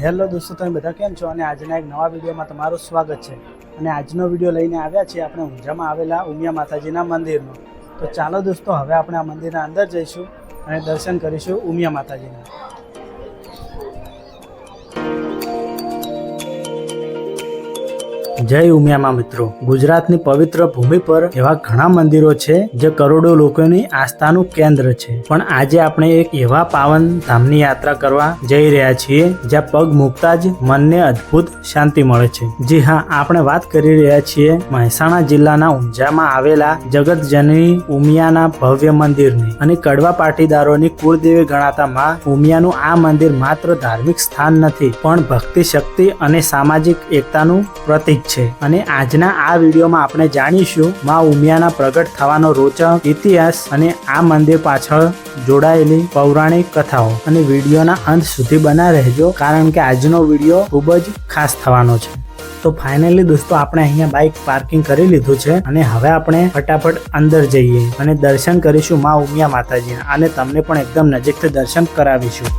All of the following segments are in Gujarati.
હેલો દોસ્તો, તમે બધા કેમ છો? અને આજના એક નવા વિડીયોમાં તમારું સ્વાગત છે। અને આજનો વિડીયો લઈને આવ્યા છીએ આપણે ઊંઝામાં આવેલા ઉમિયા માતાજીના મંદિરનો। તો ચાલો દોસ્તો, હવે આપણે આ મંદિરના અંદર જઈશું અને દર્શન કરીશું ઉમિયા માતાજીના। જય ઉમિયામાં મિત્રો, ગુજરાતની પવિત્ર ભૂમિ પર એવા ઘણા મંદિરો છે જે કરોડો લોકોની આસ્થાનું કેન્દ્ર છે, પણ આજે આપણે એક એવા પાવન ધામની યાત્રા કરવા જઈ રહ્યા છીએ જ્યાં પગ મૂકતા જ મનને અદ્ભુત શાંતિ મળે છે। જી હા, આપણે વાત કરી રહ્યા છીએ મહેસાણા જિલ્લાના ઊંઝામાં આવેલા જગતજનની ઉમિયાના ભવ્ય મંદિરની। અને કડવા પાટીદારોની કુળદેવી ગણાતા માં ઉમિયાનું આ મંદિર માત્ર ધાર્મિક સ્થાન નથી, પણ ભક્તિ, શક્તિ અને સામાજિક એકતાનું પ્રતીક છે। અને આજના આ વિડીયોમાં આપણે જાણીશું માં ઉમિયાના પ્રગટ થવાનો રોચક ઇતિહાસ અને આ મંદિર પાછળ જોડાયેલી પૌરાણિક કથાઓ। અને વિડીયોના અંત સુધી બના રહેજો, કારણ કે આજનો વિડીયો ખૂબ જ ખાસ થવાનો છે। તો ફાઇનલી દોસ્તો, આપણે અહીંયા બાઇક પાર્કિંગ કરી લીધું છે અને હવે આપણે ફટાફટ અંદર જઈએ અને દર્શન કરીશું માં ઉમિયા માતાજીના, અને તમને પણ એકદમ નજીકથી દર્શન કરાવીશું।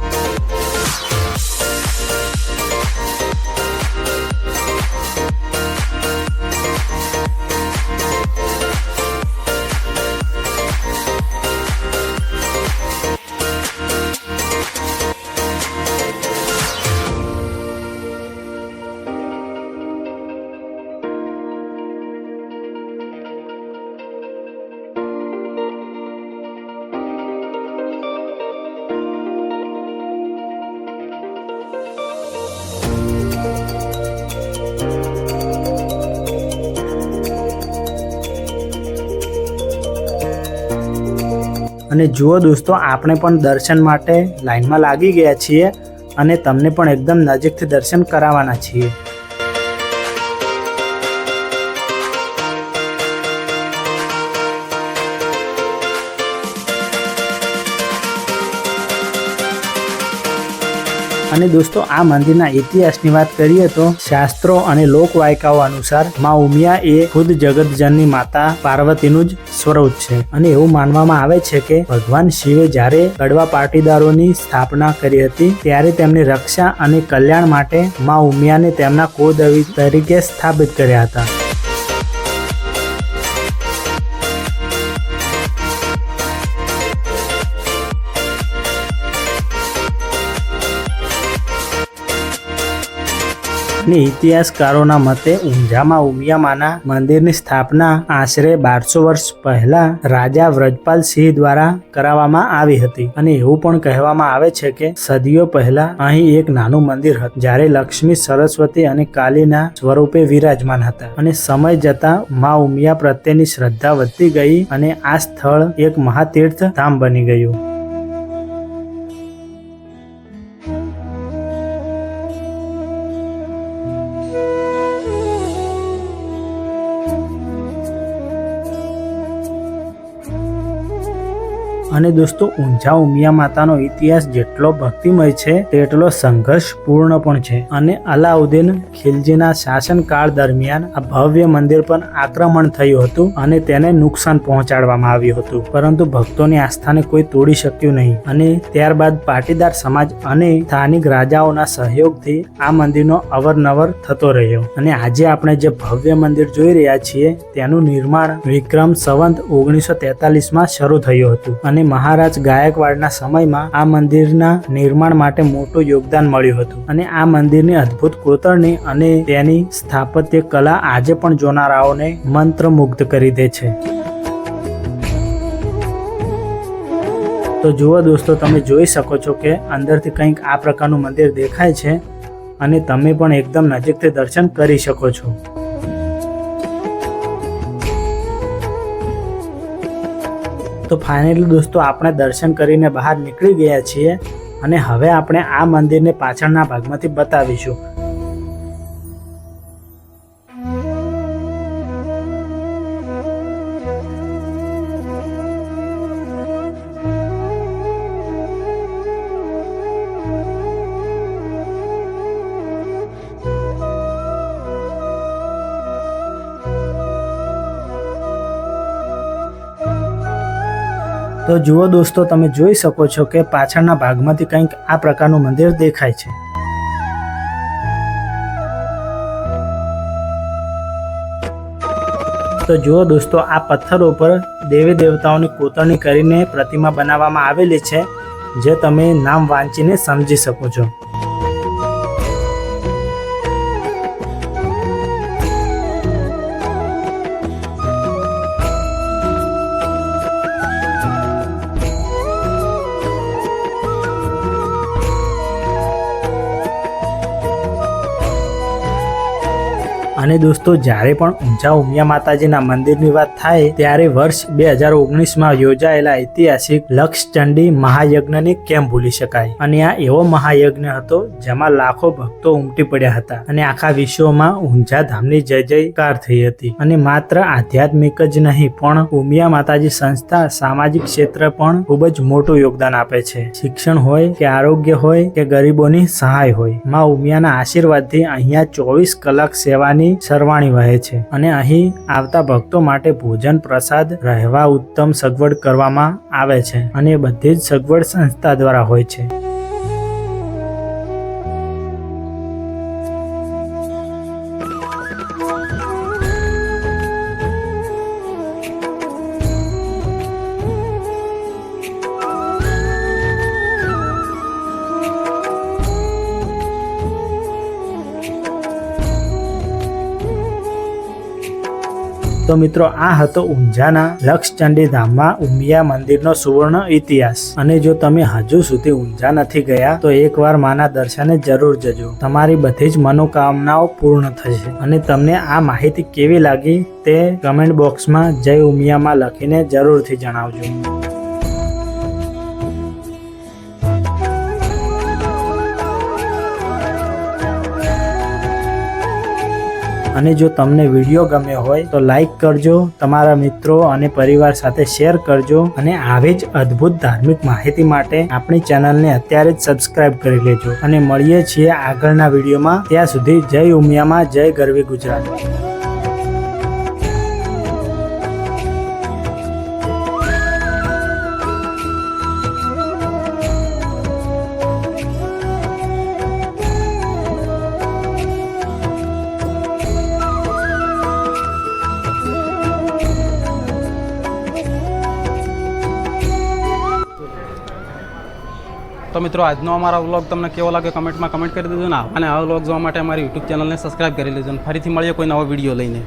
અને જુઓ દોસ્તો, આપણે પણ દર્શન માટે લાઈનમાં લાગી ગયા છીએ અને તમને પણ એકદમ નજીકથી દર્શન કરાવવાના છીએ। અને દોસ્તો, આ મંદિરના ઇતિહાસની વાત કરીએ તો શાસ્ત્રો અને લોકવાયકાઓ અનુસાર માં ઉમિયા એ ખુદ જગતજનની માતા પાર્વતીનું જ સ્વરૂપ છે। અને એવું માનવામાં આવે છે કે ભગવાન શિવે જ્યારે કડવા પાટીદારોની સ્થાપના કરી હતી, ત્યારે તેમની રક્ષા અને કલ્યાણ માટે માં ઉમિયાને તેમના કુળદેવી તરીકે સ્થાપિત કર્યા હતા। ઇતિહાસકારોના મતે ઊંઝામાં ઉમિયામાના મંદિરની સ્થાપના આશરે 1200 વર્ષ પહેલા રાજા વ્રજપાલ સિંહ દ્વારા કરાવવામાં આવી હતી। અને એવું પણ કહેવામાં આવે છે કે સદીઓ પહેલા અહીં એક નાનું મંદિર હતું, જ્યારે લક્ષ્મી, સરસ્વતી અને કાલીના સ્વરૂપે વિરાજમાન હતા। અને સમય જતા માં ઉમિયા પ્રત્યેની શ્રદ્ધા વધતી ગઈ અને આ સ્થળ એક મહાતીર્થ ધામ બની ગયું। અને દોસ્તો, ઊંઝા ઉમિયા માતાનો ઇતિહાસ જેટલો ભક્તિમય છે તેટલો સંઘર્ષપૂર્ણ પણ છે। અને અલાઉદ્દીન ખિલજીના શાસનકાળ દરમિયાન આ ભવ્ય મંદિર પર આક્રમણ થયું હતું અને તેને નુકસાન પહોંચાડવામાં આવ્યું હતું, પરંતુ ભક્તોની આસ્થાને કોઈ તોડી શક્યું નહીં। અને ત્યારબાદ પાટીદાર સમાજ અને સ્થાનિક રાજાઓના સહયોગથી આ મંદિરનો અવરનવર થતો રહ્યો। અને આજે આપણે જે ભવ્ય મંદિર જોઈ રહ્યા છીએ તેનું નિર્માણ વિક્રમ સંવત 1943માં શરૂ થયું હતું। અને મહારાજ ગાયકવાડના સમયમાં આ મંદિરના નિર્માણ માટે મોટું યોગદાન મળ્યું હતું। અને આ મંદિરની અદ્ભુત કોતરણી અને તેની સ્થાપત્ય કલા આજે પણ જોનારાઓને મંત્રમુગ્ધ કરી દે છે। તો જુઓ દોસ્તો, તમે જોઈ શકો છો કે અંદરથી કંઈક આ પ્રકારનું મંદિર દેખાય છે અને તમે પણ એકદમ નજીકથી દર્શન કરી શકો છો। તો ફાઇનલી દોસ્તો, આપણે દર્શન કરીને બહાર નીકળી ગયા છીએ અને હવે આપણે આ મંદિરને પાછળના ભાગમાંથી બતાવીશું। તો જુઓ દોસ્તો, તમે જોઈ શકો છો કે પાછળના ભાગમાંથી કંઈક આ પ્રકારનું મંદિર દેખાય છે। તો જુઓ દોસ્તો, આ પથ્થરો પર દેવી દેવતાઓની કોતરણી કરીને પ્રતિમા બનાવવામાં આવેલી છે, જે તમે નામ વાંચીને સમજી શકો છો. અને દોસ્તો, જ્યારે પણ ઊંઝા ઉમિયા માતાજીના મંદિરની વાત થાય ત્યારે વર્ષ 2019માં યોજાયેલા ઐતિહાસિક લક્ષચંડી મહાયજ્ઞને કેમ ભૂલી શકાય. અને આ એવો મહાયજ્ઞ હતો જેમાં લાખો ભક્તો ઉમટી પડ્યા હતા અને આખા વિશ્વમાં ઊંઝા ધામની જય જયકાર થઈ હતી. અને માત્ર આધ્યાત્મિક જ નહીં, પણ ઉમિયા માતાજી સંસ્થા સામાજિક ક્ષેત્રે પણ ખૂબ જ મોટું યોગદાન આપે છે. શિક્ષણ હોય કે આરોગ્ય હોય કે ગરીબોની સહાય હોય, માં ઉમિયાના આશીર્વાદથી અહીંયા 24 કલાક સેવાની સરવાણી વહે છે. અને અહીં આવતા ભક્તો માટે ભોજન, પ્રસાદ, રહેવા ઉત્તમ સગવડ કરવામાં આવે છે અને બધી જ સગવડ સંસ્થા દ્વારા હોય છે. તો મિત્રો, આ હતો ઊંઝાના લક્ષચંડી ધામમાં ઉમિયા મંદિરનો સુવર્ણ ઇતિહાસ. અને જો તમે હજુ સુધી ઊંઝા નથી ગયા તો એકવાર માના દર્શને જરૂર જજો. તમારી બધી જ મનોકામનાઓ પૂર્ણ થશે. અને તમને આ માહિતી કેવી લાગી તે કમેન્ટ બોક્સમાં જય ઉમિયામાં લખીને જરૂરથી જણાવજો. અને જો તમને વિડીયો ગમ્યો હોય તો લાઈક કરજો, તમારા મિત્રો અને પરિવાર સાથે શેર કરજો. અને આવી જ અદ્ભુત ધાર્મિક માહિતી માટે આપણી ચેનલને અત્યારે જ સબસ્ક્રાઇબ કરી લેજો. અને મળીએ છીએ આગળના વિડીયોમાં. ત્યાં સુધી જય ઉમિયામાં, જય ગરવી ગુજરાત. તો મિત્રો, આજનો અમારા વ્લોગ તમને કેવો લાગે કમેન્ટમાં કમેન્ટ કરી દેજો ને. અને આ વ્લોગ જોવા માટે અમારી યુટ્યુબ ચેનલને સબસ્ક્રાઈબ કરી લેજો. ફરીથી મળીએ કોઈ નવો વિડીયો લઈને.